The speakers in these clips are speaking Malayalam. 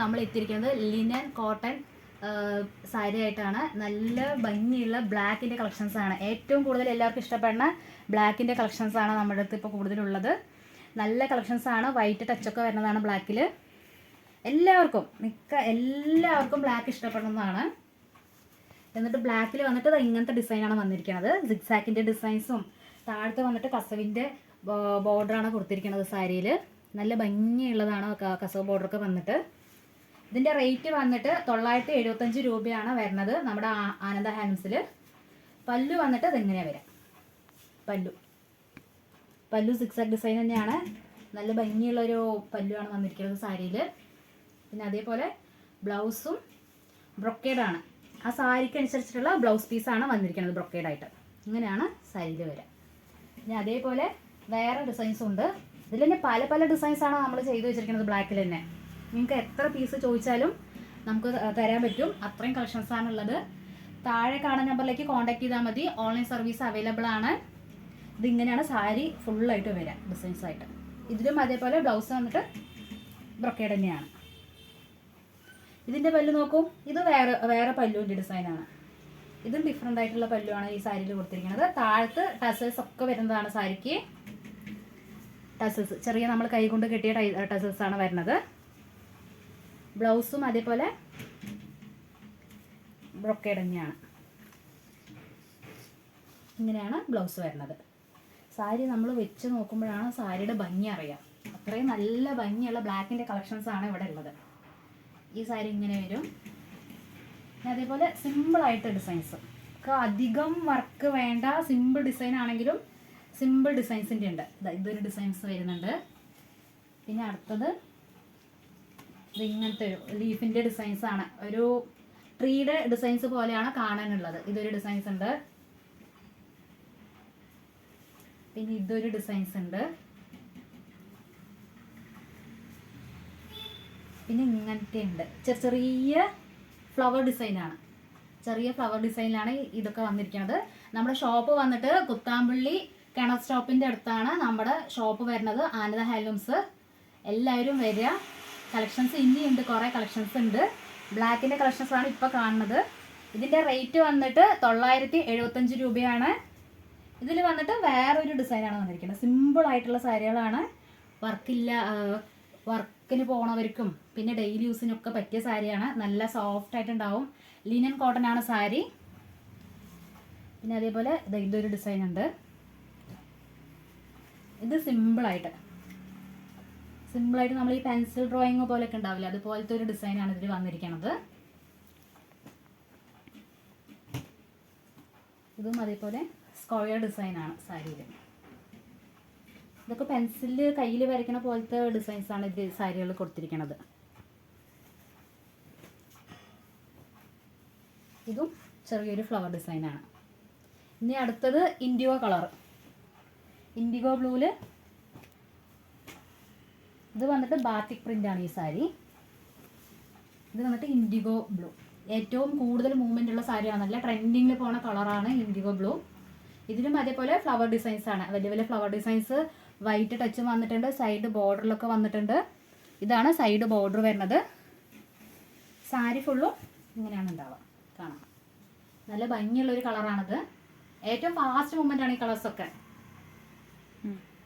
നമ്മൾ എത്തിയിരിക്കുന്നത് ലിനൻ കോട്ടൺ സാരി ആയിട്ടാണ്. നല്ല ഭംഗിയുള്ള ബ്ലാക്കിൻ്റെ കളക്ഷൻസ് ആണ്. ഏറ്റവും കൂടുതൽ എല്ലാവർക്കും ഇഷ്ടപ്പെടുന്ന ബ്ലാക്കിൻ്റെ കളക്ഷൻസ് ആണ് നമ്മുടെ അടുത്ത് ഇപ്പോൾ കൂടുതലുള്ളത്. നല്ല കളക്ഷൻസ് ആണ്. വൈറ്റ് ടച്ചൊക്കെ വരുന്നതാണ് ബ്ലാക്കിൽ. എല്ലാവർക്കും ബ്ലാക്ക് ഇഷ്ടപ്പെടുന്നതാണ്. എന്നിട്ട് ബ്ലാക്കിൽ വന്നിട്ട് ഇങ്ങനത്തെ ഡിസൈനാണ് വന്നിരിക്കുന്നത്. സിക്സാക്കിൻ്റെ ഡിസൈൻസും താഴത്ത് വന്നിട്ട് കസവിൻ്റെ ബോർഡറാണ് കൊടുത്തിരിക്കുന്നത് സാരിയിൽ. നല്ല ഭംഗിയുള്ളതാണ് കസവ് ബോർഡറൊക്കെ വന്നിട്ട്. ഇതിൻ്റെ റേറ്റ് വന്നിട്ട് 975 രൂപയാണ് വരുന്നത് നമ്മുടെ ആനന്ദ ഹാൻഡ്സിൽ. പല്ലു വന്നിട്ട് ഇതെങ്ങനെയാണ് വരാം. പല്ലു സിക്സാക്ക് ഡിസൈൻ തന്നെയാണ്. നല്ല ഭംഗിയുള്ളൊരു പല്ലുവാണ് വന്നിരിക്കുന്നത് സാരിയിൽ. പിന്നെ അതേപോലെ ബ്ലൗസും ബ്രൊക്കേഡാണ്. ആ സാരിക്ക് അനുസരിച്ചിട്ടുള്ള ബ്ലൗസ് പീസാണ് വന്നിരിക്കുന്നത് ബ്രൊക്കേഡായിട്ട്. ഇങ്ങനെയാണ് സാരിയിൽ വരിക. പിന്നെ അതേപോലെ വേറെ ഡിസൈൻസും ഉണ്ട്. ഇതിൽ തന്നെ പല ഡിസൈൻസാണ് നമ്മൾ ചെയ്ത് വെച്ചിരിക്കുന്നത് ബ്ലാക്കിൽ തന്നെ. നിങ്ങൾക്ക് എത്ര പീസ് ചോദിച്ചാലും നമുക്ക് തരാൻ പറ്റും. അത്രയും കളക്ഷൻസാണുള്ളത്. താഴെ കാണുന്ന നമ്പറിലേക്ക് കോൺടാക്ട് ചെയ്താൽ മതി. ഓൺലൈൻ സർവീസ് അവൈലബിൾ ആണ്. ഇതിങ്ങനെയാണ് സാരി ഫുള്ളായിട്ട് വരിക ഡിസൈൻസായിട്ട്. ഇതിലും അതേപോലെ ബ്ലൗസ് വന്നിട്ട് ബ്രൊക്കേഡ് തന്നെയാണ്. ഇതിൻ്റെ പല്ലു നോക്കൂ. ഇത് വേറെ പല്ലുവിൻ്റെ ഡിസൈനാണ്. ഇതും ഡിഫറെൻ്റ് ആയിട്ടുള്ള പല്ലുവാണ് ഈ സാരിയിൽ കൊടുത്തിരിക്കുന്നത്. താഴത്ത് ടസൽസ് ഒക്കെ വരുന്നതാണ് സാരിക്ക്. ടസൽസ് ചെറിയ നമ്മൾ കൈ കൊണ്ട് കെട്ടിയ ടസൽസ് ആണ് വരുന്നത്. ബ്ലൗസും അതേപോലെ ബ്രൊക്കേഡ് തന്നെയാണ്. ഇങ്ങനെയാണ് ബ്ലൗസ് വരുന്നത്. സാരി നമ്മൾ വെച്ച് നോക്കുമ്പോഴാണ് സാരിയുടെ ഭംഗി അറിയാം. അത്രയും നല്ല ഭംഗിയുള്ള ബ്ലാക്കിൻ്റെ കളക്ഷൻസ് ആണ് ഇവിടെ ഉള്ളത്. ഈ സാരി ഇങ്ങനെ വരും. അതേപോലെ സിമ്പിളായിട്ട് ഡിസൈൻസ് അധികം വർക്ക് വേണ്ട സിമ്പിൾ ഡിസൈൻ ആണെങ്കിലും സിമ്പിൾ ഡിസൈൻസിൻ്റെ ഉണ്ട്. ഇതൊരു ഡിസൈൻസ് വരുന്നുണ്ട്. പിന്നെ അടുത്തത് ഇങ്ങനത്തെ ഒരു ലീഫിൻ്റെ ഡിസൈൻസ് ആണ്. ഒരു ട്രീയുടെ ഡിസൈൻസ് പോലെയാണ് കാണാനുള്ളത്. ഇതൊരു ഡിസൈൻസ് ഉണ്ട്. പിന്നെ ഇതൊരു ഡിസൈൻസ് ഉണ്ട്. പിന്നെ ഇങ്ങനത്തെ ഉണ്ട്. ചെറിയ ഫ്ലവർ ഡിസൈനാണ്. ചെറിയ ഫ്ലവർ ഡിസൈനിലാണ് ഇതൊക്കെ വന്നിരിക്കുന്നത്. നമ്മുടെ ഷോപ്പ് വന്നിട്ട് കുത്താമ്പള്ളി കിണർ സ്റ്റോപ്പിൻ്റെ അടുത്താണ് നമ്മുടെ ഷോപ്പ് വരുന്നത്. ആനന്ദ ഹാൻഡ്ലൂംസ്. എല്ലാവരും വരിക. കളക്ഷൻസ് ഇനിയുണ്ട്, കുറേ കളക്ഷൻസ് ഉണ്ട്. ബ്ലാക്കിൻ്റെ കളക്ഷൻസാണ് ഇപ്പോൾ കാണുന്നത്. ഇതിൻ്റെ റേറ്റ് വന്നിട്ട് 975 രൂപയാണ്. ഇതിൽ വന്നിട്ട് വേറൊരു ഡിസൈനാണ് വന്നിരിക്കുന്നത്. സിമ്പിളായിട്ടുള്ള സാരികളാണ്. വർക്കിന് പോണവർക്കും പിന്നെ ഡെയിലി യൂസിനൊക്കെ പറ്റിയ സാരിയാണ്. നല്ല സോഫ്റ്റ് ആയിട്ടുണ്ടാവും. ലിനൻ കോട്ടൺ ആണ് സാരി. പിന്നെ അതേപോലെ ഇതൊരു ഡിസൈൻ ഉണ്ട്. ഇത് സിമ്പിളായിട്ട് നമ്മൾ ഈ പെൻസിൽ ഡ്രോയിങ് പോലെയൊക്കെ ഉണ്ടാവില്ല, അതുപോലത്തെ ഒരു ഡിസൈനാണ് ഇതിൽ വന്നിരിക്കുന്നത്. ഇതും അതേപോലെ സ്ക്വയർ ഡിസൈനാണ് സാരിയിൽ. ഇതൊക്കെ പെൻസിൽ കയ്യിൽ വരയ്ക്കണ പോലത്തെ ഡിസൈൻസാണ് ഇത് സാരികൾ കൊടുത്തിരിക്കുന്നത്. ഇതും ചെറിയൊരു ഫ്ലവർ ഡിസൈനാണ്. ഇനി അടുത്തത് ഇൻഡിഗോ കളർ. ഇൻഡിഗോ ബ്ലൂവിൽ ഇത് വന്നിട്ട് ബാറ്റിക് പ്രിൻ്റാണ് ഈ സാരി. ഇത് വന്നിട്ട് ഇൻഡിഗോ ബ്ലൂ. ഏറ്റവും കൂടുതൽ മൂവ്മെൻ്റ് ഉള്ള സാരിയാണ്. നല്ല ട്രെൻഡിങ്ങിൽ പോണ കളറാണ് ഇൻഡിഗോ ബ്ലൂ. ഇതിലും അതേപോലെ ഫ്ലവർ ഡിസൈൻസ് ആണ്. വലിയ ഫ്ലവർ ഡിസൈൻസ്. വൈറ്റ് ടച്ചും വന്നിട്ടുണ്ട്. സൈഡ് ബോർഡറിലൊക്കെ വന്നിട്ടുണ്ട്. ഇതാണ് സൈഡ് ബോർഡർ വരുന്നത്. സാരി ഫുള്ളും ഇങ്ങനെയാണ് ഉണ്ടാവുക. കാണാം. നല്ല ഭംഗിയുള്ളൊരു കളറാണിത്. ഏറ്റവും ഫാസ്റ്റ് മൂവ്മെൻ്റ് ആണ് ഈ കളേഴ്സൊക്കെ.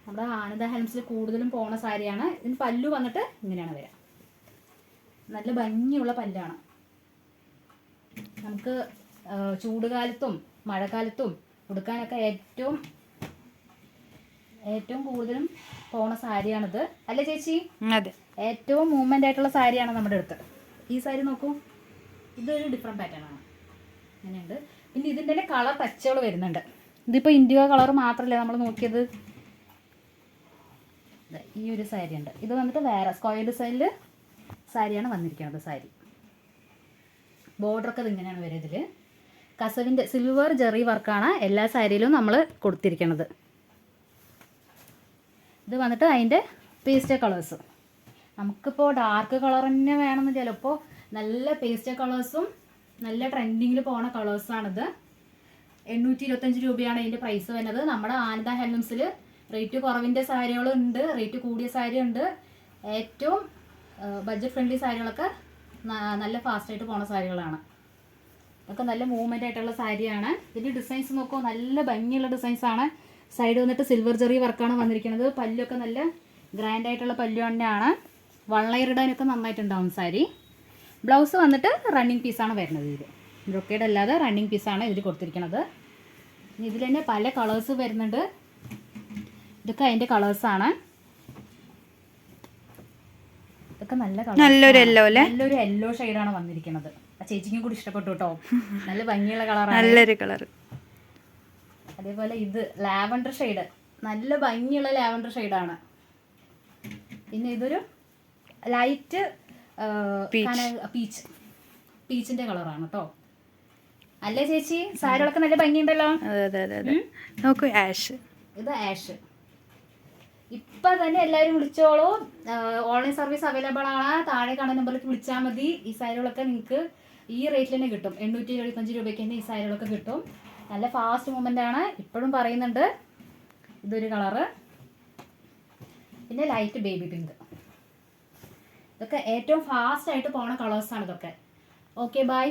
നമ്മുടെ ആനന്ദ ഹാൻഡ്സിൽ കൂടുതലും പോണ സാരിയാണ്. ഇതിന് പല്ലു വന്നിട്ട് ഇങ്ങനെയാണ് വരിക. നല്ല ഭംഗിയുള്ള പല്ലാണ്. നമുക്ക് ചൂടുകാലത്തും മഴക്കാലത്തും ഉടുക്കാനൊക്കെ ഏറ്റവും കൂടുതലും പോണ സാരിയാണിത്. അല്ലേ ചേച്ചി? അതെ. ഏറ്റവും മൂവ്മെൻ്റ് ആയിട്ടുള്ള സാരിയാണ് നമ്മുടെ അടുത്ത്. ഈ സാരി നോക്കൂ. ഇതൊരു ഡിഫറെൻറ്റ് പാറ്റേൺ ആണ്. അങ്ങനെയുണ്ട്. പിന്നെ ഇതിൻ്റെ തന്നെ കളർ ടച്ചുകൾ വരുന്നുണ്ട്. ഇതിപ്പോൾ ഇൻഡിഗോ കളർ മാത്രമല്ല നമ്മൾ നോക്കിയത്. ഈ ഒരു സാരി ഉണ്ട്. ഇത് വന്നിട്ട് വേറെ സ്ക്വയർ ഡിസൈനിൽ സാരിയാണ് വന്നിരിക്കുന്നത്. സാരി ബോർഡറൊക്കെ ഇതിങ്ങനെയാണ് വരിക. ഇതിൽ കസവിൻ്റെ സിൽവർ ജെറി വർക്കാണ് എല്ലാ സാരിയിലും നമ്മൾ കൊടുത്തിരിക്കുന്നത്. ഇത് വന്നിട്ട് അതിൻ്റെ പേസ്റ്റൽ കളേഴ്സ്. നമുക്കിപ്പോൾ ഡാർക്ക് കളർ തന്നെ വേണമെന്ന് ചിലപ്പോൾ നല്ല പേസ്റ്റൽ കളേഴ്സും നല്ല ട്രെൻഡിങ്ങിൽ പോണ കളേഴ്സാണിത്. 825 രൂപയാണ് ഇതിൻ്റെ പ്രൈസ് വരുന്നത്. നമ്മുടെ ആനന്ദ ഹാൻഡ്ലൂംസിൽ റേറ്റ് കുറവിൻ്റെ സാരികളുണ്ട്, റേറ്റ് കൂടിയ സാരി ഉണ്ട്. ഏറ്റവും ബഡ്ജറ്റ് ഫ്രണ്ട്ലി സാരികളൊക്കെ നല്ല ഫാസ്റ്റായിട്ട് പോണ സാരികളാണ്. ഇതൊക്കെ നല്ല മൂവ്മെൻ്റ് ആയിട്ടുള്ള സാരിയാണ്. ഇതിൻ്റെ ഡിസൈൻസ് നോക്കുമോ, നല്ല ഭംഗിയുള്ള ഡിസൈൻസാണ്. സൈഡ് വന്നിട്ട് സിൽവർ ജെറി വർക്കാണ് വന്നിരിക്കുന്നത്. പല്ലൊക്കെ നല്ല ഗ്രാൻഡ് ആയിട്ടുള്ള പല്ലു തന്നെയാണ്. വള്ളയിടാനൊക്കെ നന്നായിട്ടുണ്ടാവും സാരി. ബ്ലൗസ് വന്നിട്ട് റണ്ണിങ് പീസാണ് വരുന്നത്. ഇതിൽ ബ്രൊക്കേഡ് അല്ലാതെ റണ്ണിങ് പീസാണ് ഇതിൽ കൊടുത്തിരിക്കുന്നത്. ഇതിൽ തന്നെ പല കളേഴ്സ് വരുന്നുണ്ട്. ഇതൊക്കെ അതിൻ്റെ കളേഴ്സാണ്. ഇതൊക്കെ നല്ല കളർ, നല്ലൊരു യെല്ലോ ഷെയ്ഡാണ് വന്നിരിക്കുന്നത്. ആ ചേച്ചിക്കും കൂടി ഇഷ്ടപ്പെട്ടു കേട്ടോ. നല്ല ഭംഗിയുള്ള കളറാണ്, നല്ലൊരു കളർ. അതേപോലെ ഇത് ലാവൻഡർ ഷെയ്ഡ്, നല്ല ഭംഗിയുള്ള ലാവൻഡർ ഷെയ്ഡാണ്. പിന്നെ ഇതൊരു ലൈറ്റ് പീച്ചിന്റെ കളറാണ് കേട്ടോ. അല്ലേ ചേച്ചി? സാരികളൊക്കെ നല്ല ഭംഗിയുണ്ടല്ലോ. ഇത് ആഷ്. ഇപ്പം തന്നെ എല്ലാവരും വിളിച്ചോളൂ. ഓൺലൈൻ സർവീസ് അവൈലബിൾ ആണ്. താഴെ കാണുന്ന നമ്പറിലേക്ക് വിളിച്ചാൽ മതി. ഈ സാരികളൊക്കെ നിങ്ങൾക്ക് ഈ റേറ്റിൽ തന്നെ കിട്ടും. 875 രൂപയ്ക്ക് തന്നെ ഈ സാരികളൊക്കെ കിട്ടും. നല്ല ഫാസ്റ്റ് മൂവ്മെൻ്റ് ആണ്, ഇപ്പോഴും പറയുന്നുണ്ട്. ഇതൊരു കളറ്. പിന്നെ ലൈറ്റ് ബേബി പിങ്ക്. ഇതൊക്കെ ഏറ്റവും ഫാസ്റ്റ് ആയിട്ട് പോണ കളേഴ്സാണ് ഇതൊക്കെ. Okay, by.